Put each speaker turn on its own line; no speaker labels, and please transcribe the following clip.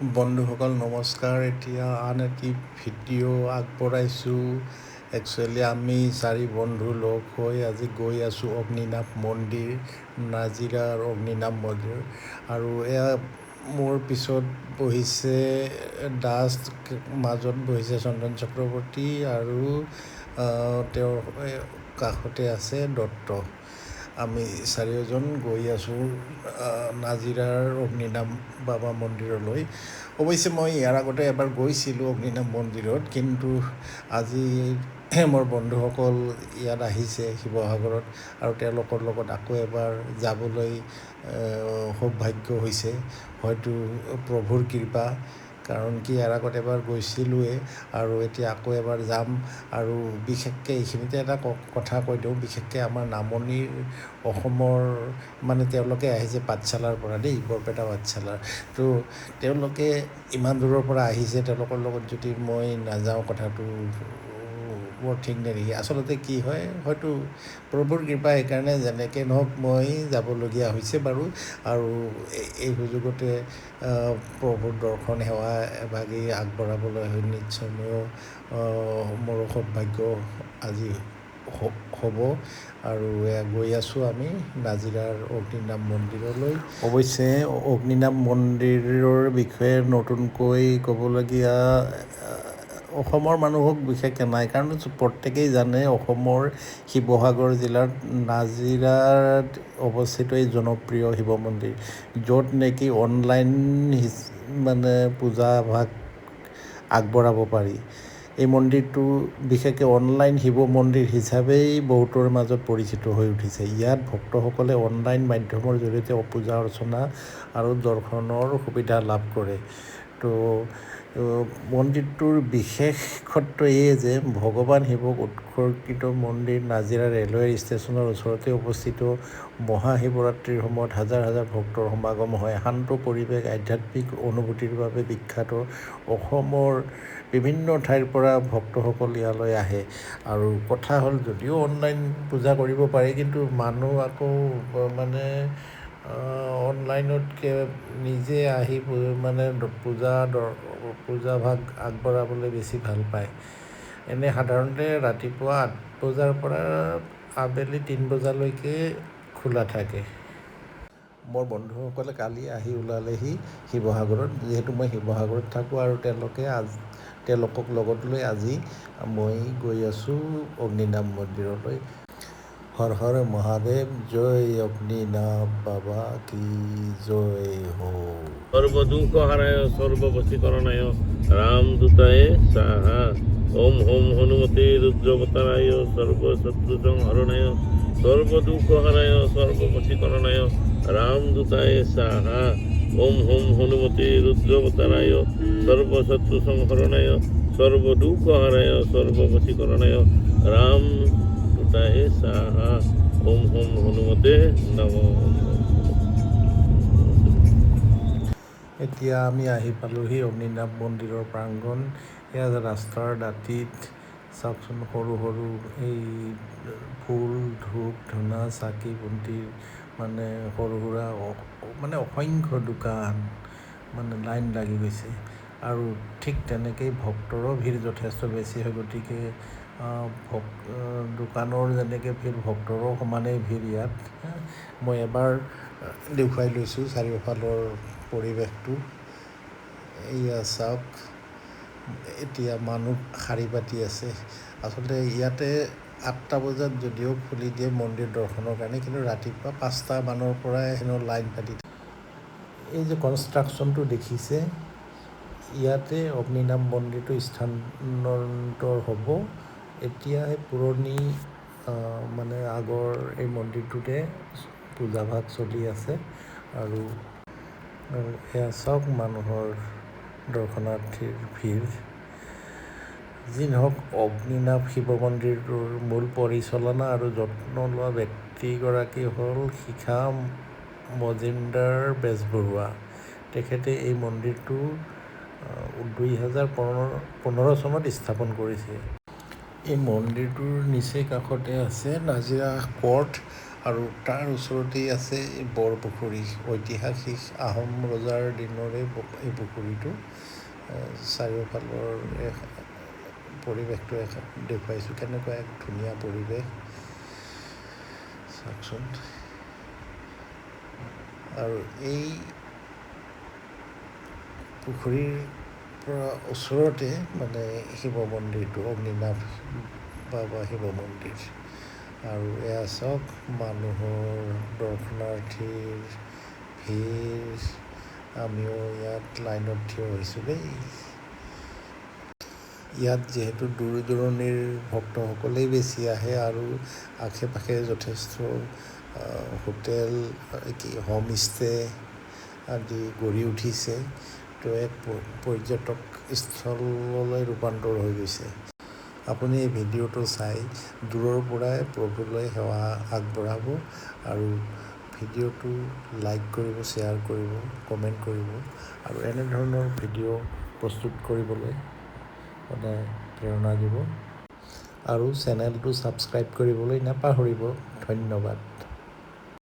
বন্ধুসকল নমস্কাৰ। এতিয়া আন এটি ভিডিঅ' আগবঢ়াইছোঁ। একচুৱেলি আমি 4 বন্ধু লগ হৈ আজি গৈ আছোঁ অগ্নিনাভ মন্দিৰ, নাজিৰাৰ অগ্নিনাভ মন্দিৰ। আৰু এয়া মোৰ পিছত বহিছে দাস, মাজত বহিছে চন্দন চক্ৰৱৰ্তী আৰু তেওঁৰ কাষতে আছে দত্ত। আমি 4জন গৈ আছোঁ নাজিৰাৰ অগ্নিনাভ বাবা মন্দিৰলৈ। অৱশ্যে মই ইয়াৰ আগতে এবাৰ গৈছিলোঁ অগ্নিনাভ মন্দিৰত, কিন্তু আজি মোৰ বন্ধুসকল ইয়াত আহিছে শিৱসাগৰত আৰু তেওঁলোকৰ লগত আকৌ এবাৰ যাবলৈ সৌভাগ্য হৈছে, হয়তো প্ৰভুৰ কৃপা। কাৰণ কি ইয়াৰ আগত এবাৰ গৈছিলোঁৱে আৰু এতিয়া আকৌ এবাৰ যাম। আৰু বিশেষকৈ এইখিনিতে এটা কথা কৈ দিওঁ, বিশেষকৈ আমাৰ নামনিৰ অসমৰ তেওঁলোকে আহিছে পাঠশালাৰ পৰা দেই, বৰপেটা পাঠশালাৰ। তো তেওঁলোকে ইমান দূৰৰ পৰা আহিছে, তেওঁলোকৰ লগত যদি মই নাযাওঁ কথাটো বৰ ঠিক নেকি। আচলতে কি হয়, হয়তো প্ৰভুৰ কৃপা, সেইকাৰণে যেনেকৈ নহওক মই যাবলগীয়া হৈছে বাৰু। আৰু এই সুযোগতে প্ৰভুৰ দৰ্শন সেৱা এভাগি আগবঢ়াবলৈ নিশ্চয় মোৰ সৌভাগ্য আজি হ'ব। আৰু গৈ আছোঁ আমি নাজিৰাৰ অগ্নিনাভ মন্দিৰলৈ। অৱশ্যে অগ্নিনাভ মন্দিৰৰ বিষয়ে নতুনকৈ ক'বলগীয়া অসমৰ মানুহক বিশেষকৈ নাই, কাৰণ প্ৰত্যেকেই জানে অসমৰ শিৱসাগৰ জিলাৰ নাজিৰাত অৱস্থিত এই জনপ্ৰিয় শিৱ মন্দিৰ, য'ত নেকি অনলাইন পূজাভাগ আগবঢ়াব পাৰি। এই মন্দিৰটো বিশেষকৈ অনলাইন শিৱ মন্দিৰ হিচাপেই বহুতৰ মাজত পৰিচিত হৈ উঠিছে। ইয়াত ভক্তসকলে অনলাইন মাধ্যমৰ জৰিয়তে পূজা অৰ্চনা আৰু দৰ্শনৰ সুবিধা লাভ কৰে। তো মন্দিৰটোৰ বিশেষত্ব এয়ে যে ভগৱান শিৱক উৎসৰ্গিত মন্দিৰ। নাজিৰা ৰেলৱে ষ্টেচনৰ ওচৰতে অৱস্থিত। মহাশিৱৰাত্ৰিৰ সময়ত হাজাৰ হাজাৰ ভক্তৰ সমাগম হয়। শান্ত পৰিৱেশ, আধ্যাত্মিক অনুভূতিৰ বাবে বিখ্যাত। অসমৰ বিভিন্ন ঠাইৰ পৰা ভক্তসকল ইয়ালৈ আহে। আৰু কথা হ'ল, যদিও অনলাইন পূজা কৰিব পাৰি, কিন্তু মানুহ আকৌ অনলাইনতকৈ নিজে আহি পূজাভাগ আগবঢ়াবলৈ বেছি ভাল পায়। এনে সাধাৰণতে ৰাতিপুৱা 8 বজাৰ পৰা আবেলি 3 বজালৈকে খোলা থাকে। মোৰ বন্ধুসকলে কালি আহি ওলালেহি শিৱসাগৰত। যিহেতু মই শিৱসাগৰত থাকোঁ আৰু তেওঁলোকক লগত লৈ আজি মই গৈ আছোঁ অগ্নিনাভ মন্দিৰলৈ। হৰ হৰ মহাদেৱ, জয় অগ্নিনাভ বাবা কি জয় হো।
সর্বদুঃখ হারায় সর্ববশীকরণায় রামদূতায় সাহা। ওম হোম হনুমতে রুদ্রবতারায় সর্বশত্রু সংহরণায় সর্বদুঃখ হারায় সর্ববশীকরণায় রামদূতায় সাহা। ওম হোম হনুমতে রুদ্রবতারায় সর্বশত্রু সংহরণায় সর্বদুঃখ হারায় সর্ববশীকরণায় রামদূতায় সাহা। ওম হোম হনুমতে নমঃ।
এতিয়া আমি আহি পালোঁহি অগ্নিনাভ মন্দিৰৰ প্ৰাংগণ। এয়া ৰাস্তাৰ দাঁতিত চাওকচোন, সৰু সৰু এই ফুল, ধূপ ধূনা, চাকি বন্তিৰ সৰু সুৰা অসংখ্য দোকান লাইন লাগি গৈছে। আৰু ঠিক তেনেকেই ভক্তৰো ভিৰ যথেষ্ট বেছি হয়। গতিকে দোকানৰ যেনেকৈ ভিৰ, ভক্তৰো সমানেই ভিৰ ইয়াত। মই এবাৰ দেখুৱাই লৈছোঁ চাৰিওফালৰ পৰিৱেশটো। এয়া চাওক, এতিয়া মানুহ শাৰী পাতি আছে। আচলতে ইয়াতে 8টা বজাত যদিও খুলি দিয়ে মন্দিৰ দৰ্শনৰ কাৰণে, কিন্তু ৰাতিপুৱা 5টা মানৰ পৰাই হেনো লাইন পাতি থাকে। এই যে কনষ্ট্ৰাকশ্যনটো দেখিছে, ইয়াতে অগ্নিনাভ মন্দিৰটো স্থানান্তৰ হ'ব। এতিয়া সেই পুৰণি আগৰ এই মন্দিৰটোতে পূজাভাগ চলি আছে। আৰু এয়া চাওক মানুহৰ দৰ্শনাৰ্থীৰ ভিৰ। যি নহওক, অগ্নিনাভ শিৱ মন্দিৰটোৰ মূল পৰিচালনা আৰু যত্ন লোৱা ব্যক্তিগৰাকী হ'ল শিখা মজিমদাৰ বেজবৰুৱা। তেখেতে এই মন্দিৰটো 2015 চনত স্থাপন কৰিছে। এই মন্দিৰটোৰ নিচেই কাষতে আছে নাজিৰা কৰ্ট। আৰু তাৰ ওচৰতেই আছে বৰপুখুৰী, ঐতিহাসিক আহোম ৰজাৰ দিনৰে এই পুখুৰীটো। চাৰিওফালৰ পৰিৱেশটো দেখুৱাইছোঁ, কেনেকুৱা এক ধুনীয়া পৰিৱেশ চাওকচোন। আৰু এই পুখুৰীৰ পৰা ওচৰতে মানে শিৱ মন্দিৰটো, অগ্নিনাভ বাবা শিৱ মন্দিৰ। আৰু এয়া চাওক মানুহৰ দৰ্শনাৰ্থীৰ ভিৰ, আমিও ইয়াত লাইনত থিয় হৈছোঁ দেই। ইয়াত যিহেতু দূৰ দূৰণিৰ ভক্তসকলেই বেছি আহে আৰু আশে পাশে যথেষ্ট হোটেল, হোমষ্টে আদি গঢ়ি উঠিছে, তো এক পৰ্যটক স্থললৈ ৰূপান্তৰ হৈ গৈছে। আপুনি এই ভিডিঅ'টো চাই দূৰৰ পৰাই প্ৰভুলৈ সেৱা আগবঢ়াব আৰু ভিডিঅ'টো লাইক কৰিব, শ্বেয়াৰ কৰিব, কমেণ্ট কৰিব আৰু এনেধৰণৰ ভিডিঅ' প্ৰস্তুত কৰিবলৈ প্ৰেৰণা দিব আৰু চেনেলটো ছাবস্ক্ৰাইব কৰিবলৈ নাপাহৰিব। ধন্যবাদ।